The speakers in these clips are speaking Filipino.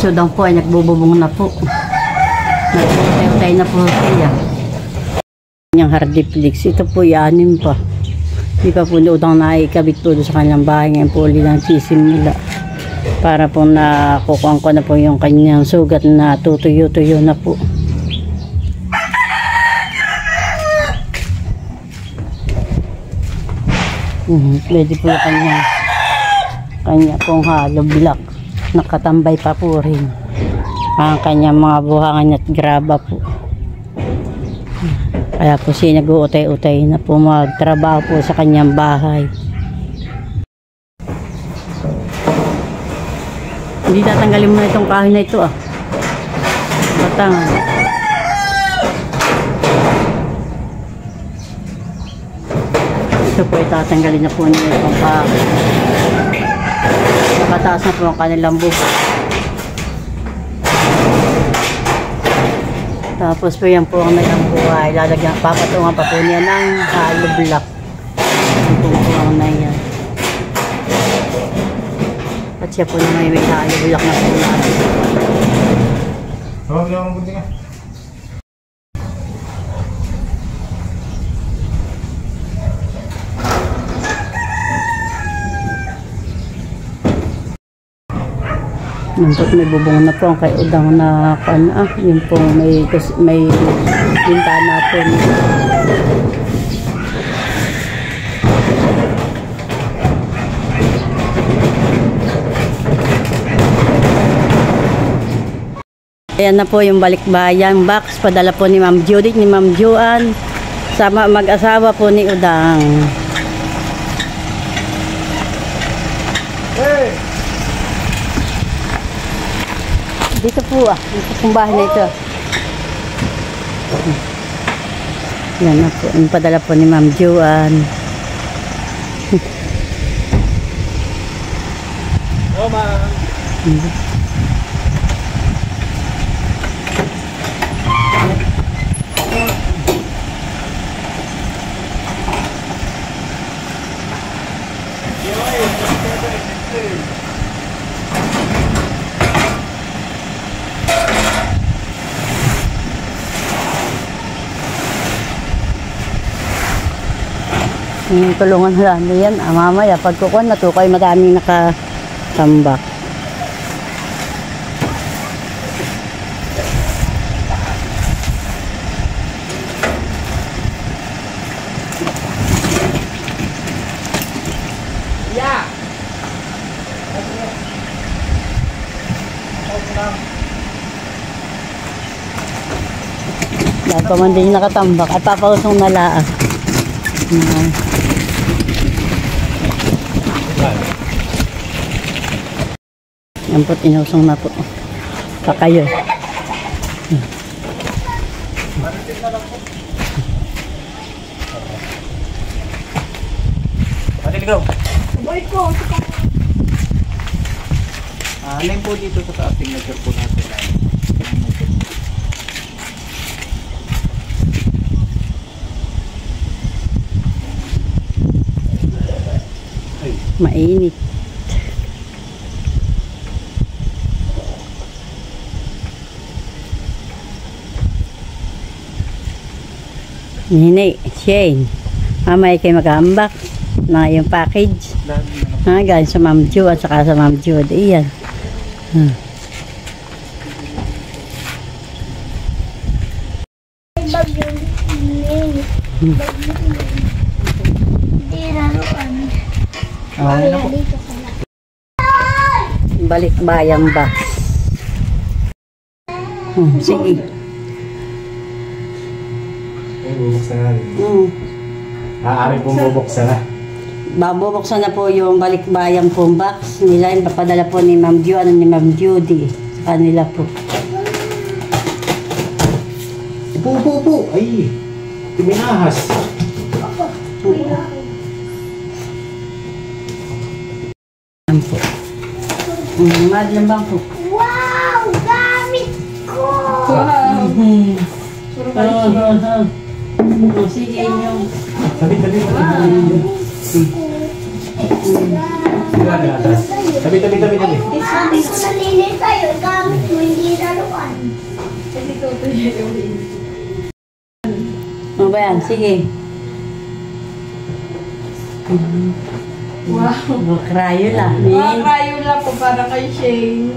Sudang po ay nagbububong na po. Nagutay-utay na po siya. Yung hardiplex, ito po yanim pa. Di pa po udang naikabit po sa kanyang bahay. Ngayon po ulit ang sisimula. Para po nakukuhan ko na po yung kanyang sugat na tutuyo-tuyo na po. Pwede po kanya pong hollow block. Nakatambay pa po rin. Ang kanyang mga buhangan at graba po. Kaya po siya nag-uutay-utay na po magtrabaho po sa kanyang bahay. Hindi tatanggalin mo na itong kahoy na ito Batang. Ito po itatanggalin na po niya itong kahoy. Nakataas na po ang kanilang buhok. Tapos po yan po ang nagbuhay. Lalagyan, papatungan pa po niya ng hollow block. Yan po ang na yan. At siya po na may hollow block na po natin. Huwag lang ang buti nga. Yun po, may bubong na po ang kay udang na yun po, may bintana po. Ayan na po yung balikbayan box, padala po ni Ma'am Judith, ni Ma'am Juan, sama mag-asawa po ni udang. Hey! Dito po dito pong bahay na ito. Yan na po, yung padala po ni Ma'am Juan. Oh, ma'am. Tulungan namin yan. Mamaya, pagkukuhan na to, kayo madaming nakatambak. Yeah! Dahil pa man din nakatambak at papausong nalaan. Yan po, inusong na po. Pakayo. Pati ligaw. Boy ko. Alin po dito sa taas signature po natin. Mainit. Nini, Shane. Mamaya kayo mag-ambak na yung package. Galing sa Ma'am Ju at saka sa Ma'am Jude. Iyan. Balik bayang ba? Sige. Bubuksan na rin. Maaari pong bubuksan na. Babubuksan na po yung balikbayang po box nila. Yung papadala po ni Ma'am Ju, ni Ma'am Judy. Sa kanila po. Upo. Ay, tuminahas. Yan po. Madlang bang po. Wow! Gamit ko! Wow! Sige inyo. Dali. Wala na atras. Tabi. Gamit mo nalinis tayo, gamit mo hindi laruan. Ano ba yan? Sige. Wow. Crayola. Mga Crayola po para kay Shane.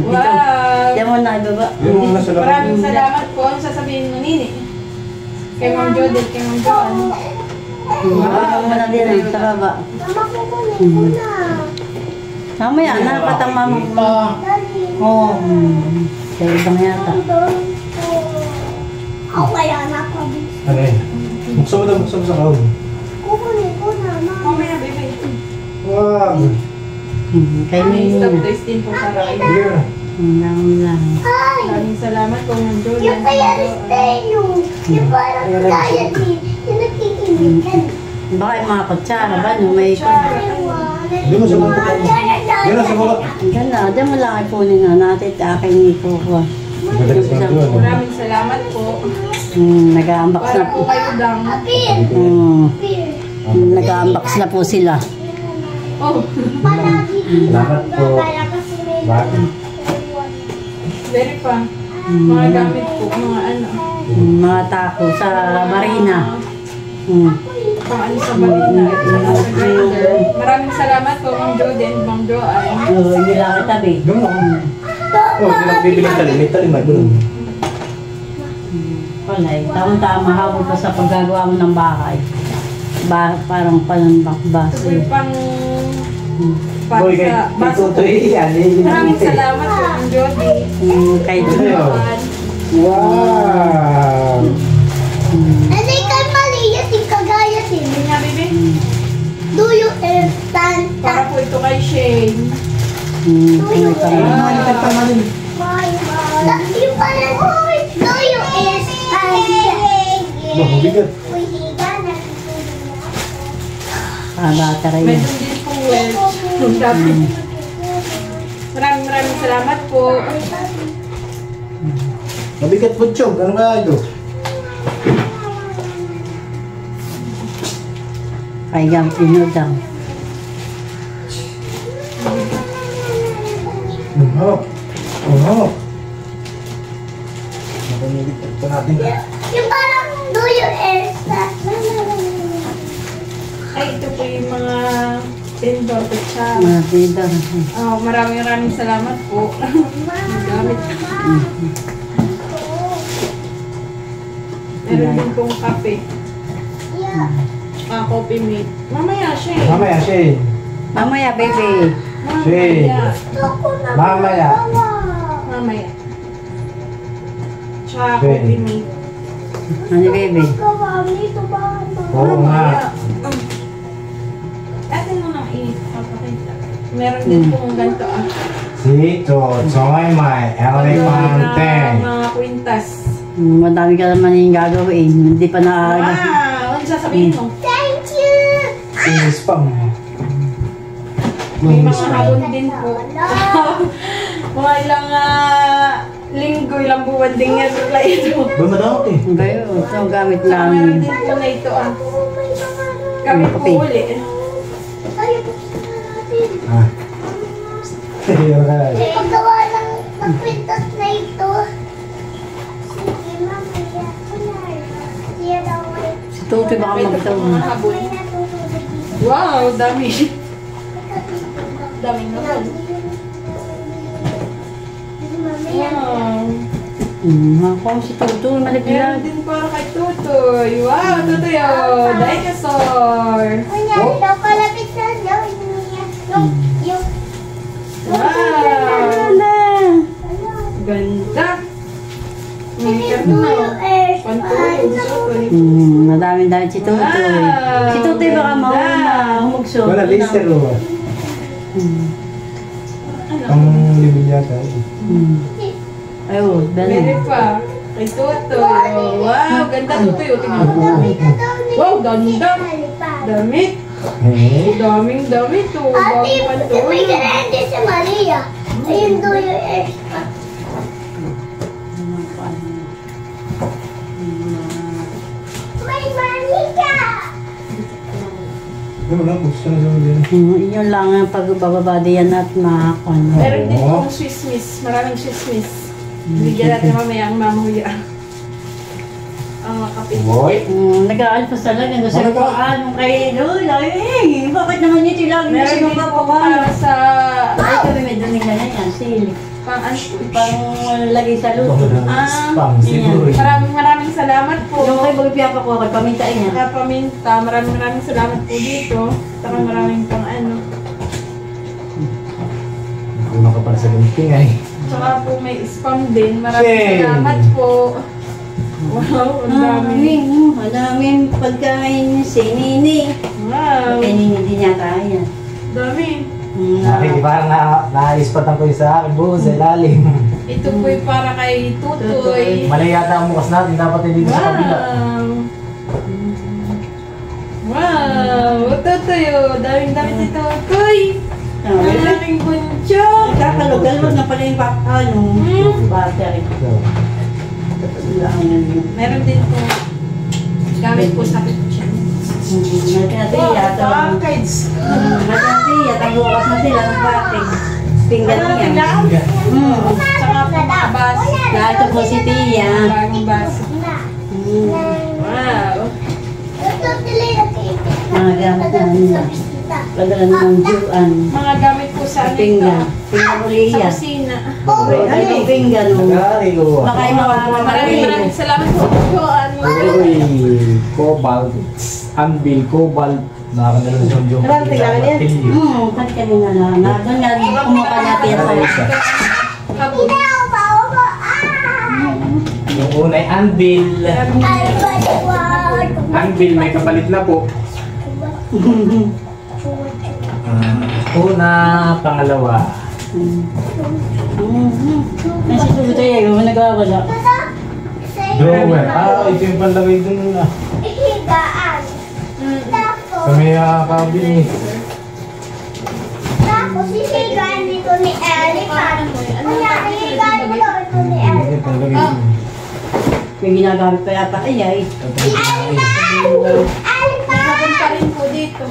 Wow. Diyan mo na ibaba. Yung nasa loob. Maraming salamat po. Ang sasabihin mo, Nini. Kay Ma'am Jodette, kay Ma'am Joan. Ibaba mo na din sa baba. Mama ko kunin ko na. Mamaya, nakapatang mama mo. Dali. Oo. Sa ibang yata. Ako kaya nakabis. Ano yun? Buksan mo sa kaon. Kukunin ko na, mama. Mamaya, baby. Wow. Kayo May may stop days din po para kay Sige na. lang. Ay! Maraming salamat po, Ma'am Joan. Yung kaya Risteno. Yung parang kaya din. Yung nagkikimikan. Baka yung mga kutsara ba? No? May Hindi mo sa mga kutsara. Yan na sa mga. Diyan na. Diyan mo lang ipunin na natin. Aking ikukuha. Madalas na doon. Maraming salamat po. Nag-unbox na Para po. po kayo dang. Apir! Hmm, Apir! nag-unbox na po sila. Oh, Palagi. Salamat po. Kaya kasi may Bakit? very pa. Mga gamit po, mga ano. Mga tako sa marina. Pang ano sa balina. Sa grinder. Maraming salamat po, Ma'am Jodette, Ma'am Joan. Hindi lang kitabi. Doon ako. Oh, pinagbibilang talim. May talim ay doon. Wala eh. Tama-tama habol pa sa paggagawa mo ng bahay. Parang panambakbas Ito po yung pang... Para Boy, kay sa baso po. Tutoy yan. Maraming salamat po, Ma'am Jodette. Kay Joan. Wow. Ano kay Maria, si kagaya si Hindi nga, baby. Do you understand? Para po ito kay Shane. Yung parang, do you understand? Mabigat. Uy, higa na. bata rin. Meron din po well. Maraming salamat po. Mabigat po, Chog. Ano ba ito? Kay Gampinodang. Hawak. Hawak. Napamilit po natin. Yung parang, do you understand? Ay, ito po yung mga tindor ko siya. Mga bida. Maraming salamat po. Gamit. Meron din pong kape. Yeah. Coffee mate. Mamaya siya eh. Mamaya, Shane. Mamaya, baby. Mamaya. Gusto ko na Mamaya. Mamaya. Tsaka coffee mate. Ano, baby? Ito ba? Oo nga. Atin mo nang ipapakita. Meron din pong ganito ah. Sito, Choy Mai, Elefante. Mga kwintas. Madami ka naman yung gagawin. Hindi pa na... Wow! Ano sasabihin mo? Thank you! Spam. May mga habon din po. Mga ilang linggo, ilang buwan din yan reply ito. Doon na daw eh. Gayo, ito gamit Meron lang. din po na ito ah. Oh my God! Kami po Kape. uli. Tayo buksan na natin. Ah. Ayun ka. Paggawa ng pagpintas na ito. Sige, mamaya. Siya daw ay Si Tutoy baka May ito magtaw. po mga habon. may natutulog dito. Wow! Dami. Daming naman. Mamaya. Wow! Ako si Tutoy, Meron malaglag. din para kay Tutoy. Wow! Tutoy oh! Dinosaur! Kunya, daw kalapit na daw. Yung Wow! Ganda! May karno. Pantulog sa Tutoy. Madami-dami si Tutoy. Wow! Si Tutoy baka Ganda! mauna, humugso. Wala, lister o. Ang libin yata. Ayun, Meron dali. pa. Kay Tutoy. Wow! Ganda Tutoy. O, tingnan mo. Wow! Ganda! Damit! Eh? Daming damit o. Ate, Bagong may pantulog. grande si Maria. Ayun do you expect? May Maria! Wala, gusto na sa mga. Yun lang ang pagbababa diyan at makakon. Meron din pong Swiss miss. Maraming Swiss miss. Bigyan natin mamaya ang mamuya. Ang kapit. Boy. Nag-aalpas talaga. Gusto Ano ko ba? anong kay Lola. Bakit naman ito lang? Meron din po para sa Ay, kami may duling na yan. Sili. Pang lagay sa luto. Spam, siguro. Maraming salamat po. Yung kay Bagpiapa ko, kay pamintain niya. Kaya paminta, maraming salamat po dito. Saka maraming pang ano. Ano ka para sa gunting ay. Saka po may spam din. Maraming Shame. salamat po. Wow, ang dami. Madaming pagkain si Nini. Wow, Kay Nini din yata yan. dami. Parang na-ispatan ko yung sa akin buo sa ilalim. Ito po yung para kay Tutoy. Mali yata ang bukas natin, dapat hindi sa kabila. Wow! Tutoy oh! Daming-dami si Tutoy! Ang daming buncho! Kakalog-galog na pala yung battery. Meron din po. Gamit po sa kitchen. Package! Ang bukas na sila ng battery. Pinggan niya. Saka po bas. Lahat po si Tia. Bagong bas. Wow! Mga gamit na nila. Padala ng juan. Mga gamit po sa ano ito. Pinggan. Pinggan Sa uliya. kusina. Ano yung pinggan? Nagari ko. Baka yung mga Maraming salamat po. Uy, cobalt. Anvil, cobalt. Nakakadala na siyang yung Kasi kanina lang. Doon nga, kumuha natin yan. Kabul. Yung una ay anvil. Anvil, may kapalit na po. Una, pangalawa. Nasi tuto yan, yung nagwawala. Drawer. Ito yung panlagay dun na. Kami kabil. Tapos isigaan dito ni Elephant. Kaya isigaan mo dito ni Elephant. Panlagay dun. Yung ginagamit pa yata ay. Meron pa rin po dito.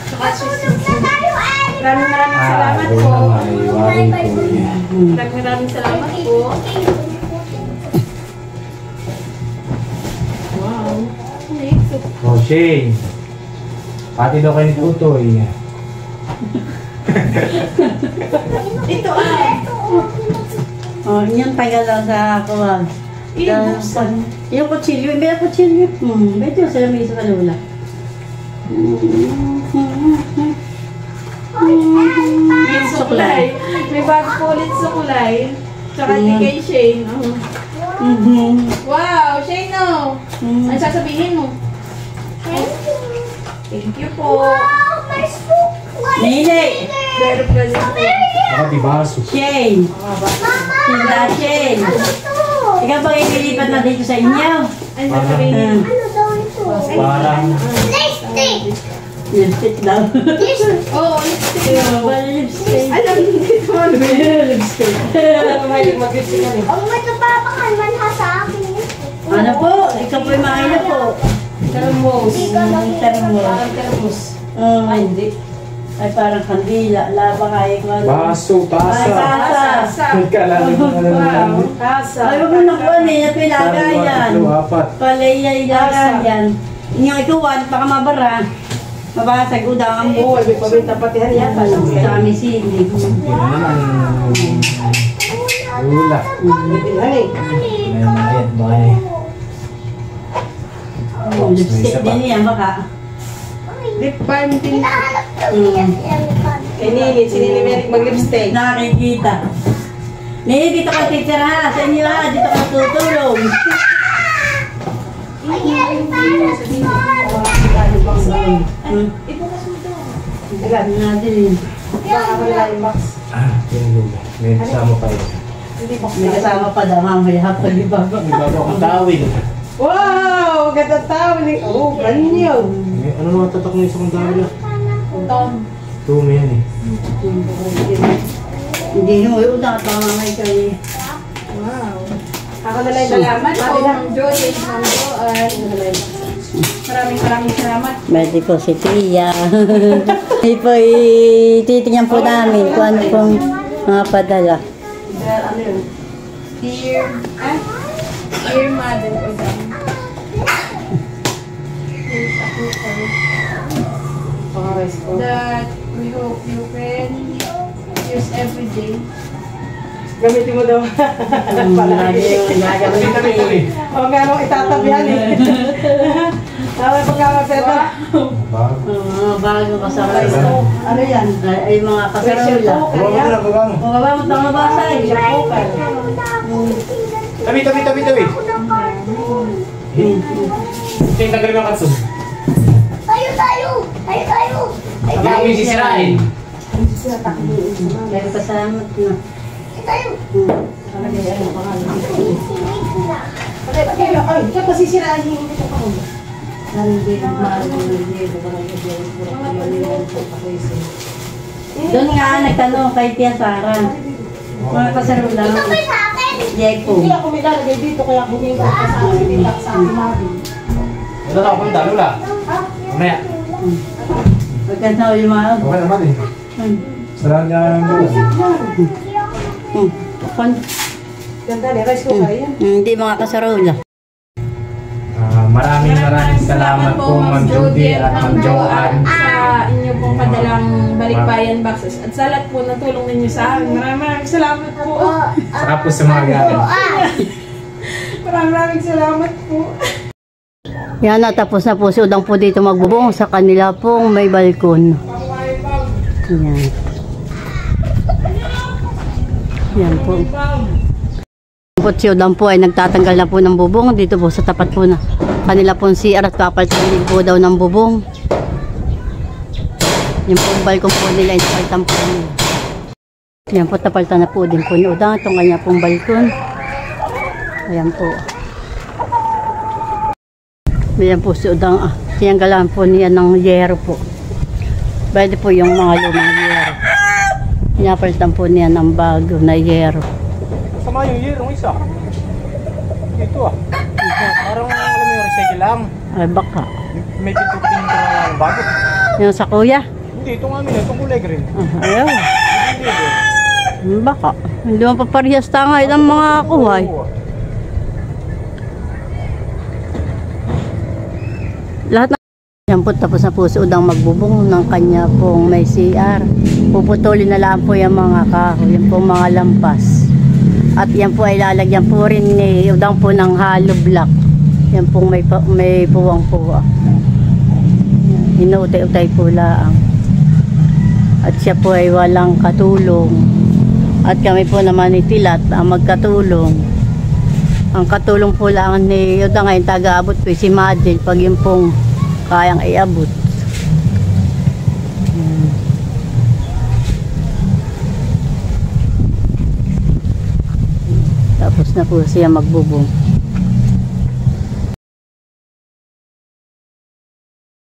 Saka maraming salamat po. Maraming salamat po. Wow. Ito. Oh, Shane. Pati daw kayo ni Tutoy. Ito ay. Oh, yan tagal lang sa kuwag. Ibuksan. Yung kutsilyo, may kutsilyo. Medyo sila may isa kalula. May suklay. May bago po ulit suklay. Tsaka di kay Shane. Wow, Shane no. Ano sasabihin mo? Thank you po. Nene! Pero present. Baka di baso. Shane! Sila Shane! Ikaw ba ililipat na dito sa inyo? Ano sasabihin? Parang Lipstick daw. Oo, lipstick. Bala lipstick. Alam, hindi ko ano Lipstick. mahilig mag-lipstick ka rin. Ang matapapakan man ha sa akin. Ano po? Ikaw po yung main na po. Termos. Termos. Parang termos. Ay, hindi. Ay, parang kandila. Laba kaya ko. baso, Ay, tasa. tasa. Kailangan ko na lang. Wow, tasa. Ay, wag mo na po. Nina, pilagayan. Apat. Palaya ilagayan. Inyong ikuwan, baka mabara. Mabasag udang ang buhay. May pabinta pati hariya pa. Sa amin sili. Hindi na naman. Lula. May mayat ba eh. Lipstick din yan, baka. Lip balm din. Hinahanap daw niya si Elephant. Kay Nini, si Nini Merrick mag-lipstick. Nakikita. Nini, dito ka teacher ha. Sa inyo ha. Dito ka tutulong. Ay, Elephant! Ibukas mo ito. Alam natin eh. Baka wala yung box. Yung lula. May kasama kayo. Hindi box May kasama pa daw mamaya hapon di ba? May bago akong tawin. Wow! Ganda tawli. Oh, ganyan. Ano naman tatak na isang tawin na? Tom. Tumi yan eh. Hindi nyo yung natamamay kayo. Wow. Ako na lang salamat po. Ma'am Jody, Ma'am Joan. Maraming salamat. Pwede po si Tia. Hindi po titingnan po namin kung ano pong mga padala. Ano yun? Dear Mother Udang. That we hope you can use every day. Gamitin mo daw. Gagawin Kami ito eh. O nga nung itatabihan eh. Tama pag nga magpeta. Bago kasarola. Ano yan? Ay mga kasarola. Baba mo na, baba mo. Kung baba mo tama basa eh. Tabi. Tingnan tagal ng katsun. Tayo! Hindi kami sisirain. Meron pa salamat na. Tayo! Ay, kaya pasisiraan yung ito ka. Doon nga nagtanong kay Tia Sara. Mga kasarola. Ito ba sa akin? Jeko. Hindi ako may lalagay dito kaya hindi ko sa akin dito sa akin namin. Ito na ako punta, Lula. Mamaya. Pagkanta o yung mga. Okay naman eh. Sarang niya ang buwan. Ganda ni rice cooker yan. Hindi mga kasarola. Maraming salamat po, Ma'am Judy at Ma'am Joanne. Sa inyo pong padalang balikbayan boxes. At sa lahat po na tulong ninyo sa akin. Maraming salamat po. Saka po sa mga galing. Maraming salamat po. Yan, natapos na po si Udang po dito magbubong sa kanila pong may balkon. Yan. Yan po. Po si Udang po ay nagtatanggal na po ng bubong dito po sa tapat po na kanila pong CR at papalitan din po daw ng bubong. Yung pong balkon po nila, inapalitan po nila. Yan po, tapalitan na po din po ni Udang itong kanya pong balkon. Ayan po. Ayan po si Udang. Tinanggalan po niya ng yero po. Pwede po yung mga lumang yero. Pinapalitan po niya ng bago na yero. Sama yung year, yung isa. Ito ah. Parang alam mo yung recycle lang. Ay baka. May pitutin ko na bago. Yung sa kuya? Hindi, itong amin, itong kulay green. Ayaw. Baka. Hindi mo paparehas tanga ilang mga kuhay. Lahat na. Yan po, tapos na po si Udang magbubong ng kanya pong may CR. Puputulin na lang po yung mga kahoy, yung pong mga lampas. At yan po ay lalagyan po rin ni Udang po ng hollow block. Yan pong may puwang-puwa. Inuutay-utay po lang. At siya po ay walang katulong. At kami po naman ni Tilat ang magkatulong. Ang katulong po lang ni Udang ay taga-abot po si Madel pag yung pong kayang iabot. Tapos na po siya magbubong.